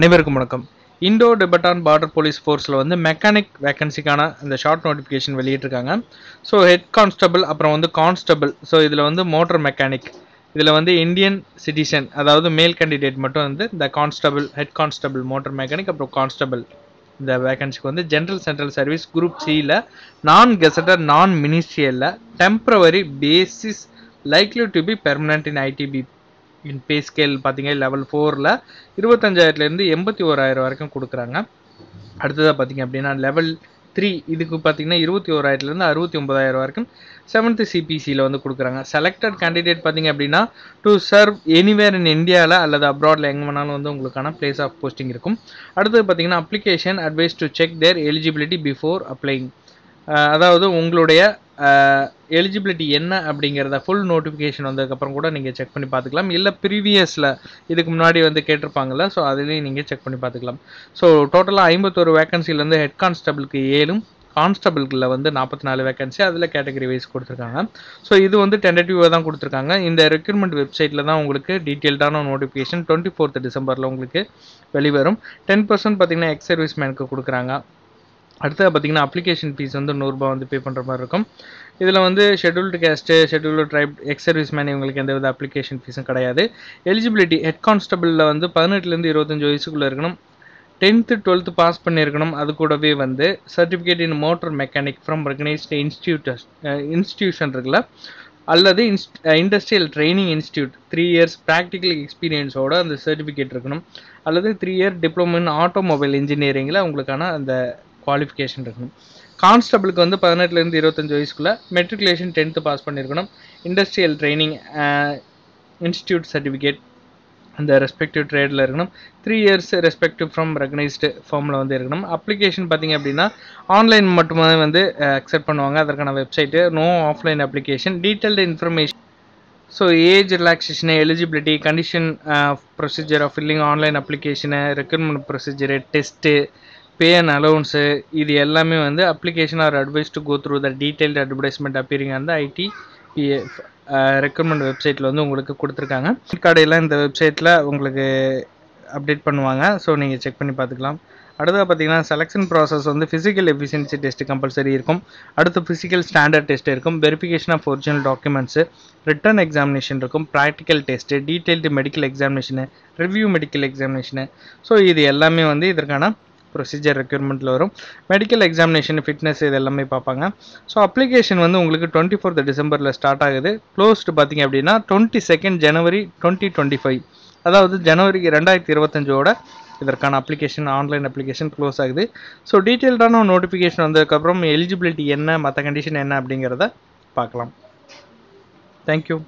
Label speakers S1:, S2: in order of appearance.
S1: அனைவருக்கும் வணக்கம். Indo டிபெட்டான் border police ஃபோர்ஸில் வந்து மெக்கானிக் வேக்கன்சிக்கான இந்த ஷார்ட் நோட்டிஃபிகேஷன் வெளியிட்டிருக்காங்க. ஸோ ஹெட் கான்ஸ்டபிள் அப்புறம் வந்து கான்ஸ்டபிள். ஸோ இதில் வந்து மோட்டர் மெக்கானிக், இதில் வந்து இந்தியன் சிட்டிசன், அதாவது மேல் கேண்டிடேட் மட்டும் வந்து இந்த constable, head constable, motor mechanic அப்புறம் கான்ஸ்டபிள் இந்த வேகன்சிக்கு வந்து ஜென்ரல் சென்ட்ரல் சர்வீஸ் குரூப் சியில் நான் கெசட்டட் நான் மினிஸ்ட்ரியலில் temporary basis likely to be permanent in ITB in pay scale பார்த்தீங்கன்னா லெவல் 4ல் 25,000லேருந்து 81,000 வரைக்கும் கொடுக்குறாங்க. அடுத்ததாக பார்த்தீங்க அப்படின்னா லெவல் 3 இதுக்கு பார்த்தீங்கன்னா 21,000லேருந்து 69,000 வரைக்கும் 7th சிபிசியில் வந்து கொடுக்குறாங்க. செலக்டட் கேண்டிடேட் பார்த்தீங்க அப்படின்னா டு சர்வ் எனிவேர் இன் இந்தியாவில் அல்லது அப்ராடில் எங்கே வேணாலும் வந்து உங்களுக்கான பிளேஸ் ஆஃப் போஸ்டிங் இருக்கும். அடுத்தது பார்த்தீங்கன்னா application advice to check their eligibility before applying, அதாவது உங்களுடைய எலிஜிபிலிட்டி என்ன அப்படிங்கிறத ஃபுல் நோட்டிஃபிகேஷன் வந்ததுக்கப்புறம் கூட நீங்கள் செக் பண்ணி பார்த்துக்கலாம். இல்லை ப்ரீவியஸில் இதுக்கு முன்னாடி வந்து கேட்டிருப்பாங்கள்ல, ஸோ அதுலேயும் நீங்கள் செக் பண்ணி பார்த்துக்கலாம். ஸோ டோட்டலாக 51 வேகன்சிலேருந்து ஹெட் கான்ஸ்டபிளுக்கு 7, கான்ஸ்டபிள்கில் வந்து 44 வேகன்சி, அதில் கேட்டகரி வைஸ் கொடுத்துருக்காங்க. ஸோ இது வந்து டென்டேட்டிவாக தான் கொடுத்துருக்காங்க. இந்த ரெக்ரூட்மெண்ட் வெப்சைட்டில் தான் உங்களுக்கு டீட்டெயில்டான நோட்டிஃபிகேஷன் 24th டிசம்பரில் உங்களுக்கு வெளிவரும். 10% பார்த்தீங்கன்னா எக்ஸ் சர்வீஸ் மேனுக்கு கொடுக்குறாங்க. அடுத்தது பார்த்தீங்கன்னா அப்ளிகேஷன் ஃபீஸ் வந்து 100 ரூபாய் வந்து பே பண்ணுற மாதிரி இருக்கும். இதில் வந்து scheduled caste, scheduled try, ex service man இவங்களுக்கு எந்த வித அப்ளிகேஷன் ஃபீஸும் கிடையாது. எலிஜிபிலிட்டி ஹெட் கான்ஸ்டபிளில் வந்து 18லேருந்து 25 வயசுக்குள்ளே இருக்கணும். 10th 12th பாஸ் பண்ணியிருக்கணும். அது கூடவே வந்து certificate in motor mechanic from recognised institution இருக்குல்ல, அல்லது industrial training institute 3 years practical எக்ஸ்பீரியன்ஸோட அந்த சர்டிஃபிகேட் இருக்கணும். அல்லது 3 year டிப்ளமோ இன் ஆட்டோமொபைல் இன்ஜினியரிங்கில் உங்களுக்கான அந்த குவாலிஃபிகேஷன் இருக்கணும். கான்ஸ்டபிளுக்கு வந்து 18லேருந்து 25 வயசுக்குள்ளே மெட்ரிகுலேஷன் 10th பாஸ் பண்ணியிருக்கணும். இண்டஸ்ட்ரியல் ட்ரைனிங் இன்ஸ்டியூட் சர்டிஃபிகேட் அந்த ரெஸ்பெக்டிவ் ட்ரேடில் இருக்கணும். 3 years ரெஸ்பெக்டிவ் ஃப்ரம் ரெகனைஸ்டு ஃபார்மில் வந்து இருக்கணும். அப்ளிகேஷன் பார்த்தீங்க அப்படின்னா ஆன்லைன் மட்டுமே வந்து அக்செப்ட் பண்ணுவாங்க. அதற்கான website, no offline application. Detailed information, so age relaxation, eligibility, condition, procedure of filling online application, recruitment procedure, test, pay and allowance, இது எல்லாமே வந்து application are advise to go through the detailed advertisement appearing அந்த ITBA recruitment வெப்சைட்டில் வந்து உங்களுக்கு கொடுத்துருக்காங்க. கார்டையெல்லாம் இந்த வெப்சைட்டில் உங்களுக்கு அப்டேட் பண்ணுவாங்க. ஸோ நீங்கள் செக் பண்ணி பார்த்துக்கலாம். அடுத்தது பார்த்தீங்கன்னா செலெக்ஷன் ப்ராசஸ் வந்து ஃபிசிக்கல் எஃபிஷியன்சி டெஸ்ட் கம்பல்சரி இருக்கும். அடுத்து ஃபிசிக்கல் ஸ்டாண்டர்ட் டெஸ்ட் இருக்கும். Verification of original documents, written examination இருக்கும், practical test, detailed medical examination, review medical examination. So இது எல்லாமே வந்து இதற்கான ப்ரொசீஜர் ரெக்யூர்மெண்ட்டில் வரும். மெடிக்கல் எக்ஸாமினேஷன், ஃபிட்னஸ் இது எல்லாமே பார்ப்பாங்க. ஸோ அப்ளிகேஷன் வந்து உங்களுக்கு 24th டிசம்பரில் ஸ்டார்ட் ஆகுது. க்ளோஸ்டு பார்த்தீங்க அப்படின்னா 22nd ஜனவரி 2025, அதாவது ஜனவரி 2025 இதற்கான அப்ளிகேஷன், ஆன்லைன் அப்ளிகேஷன் க்ளோஸ் ஆகுது. ஸோ டீட்டெயில்டான நோட்டிஃபிகேஷன் வந்ததுக்கப்புறம் எலிஜிபிலிட்டி என்ன, மற்ற கண்டிஷன் என்ன அப்படிங்கிறத பார்க்கலாம். தேங்க்யூ.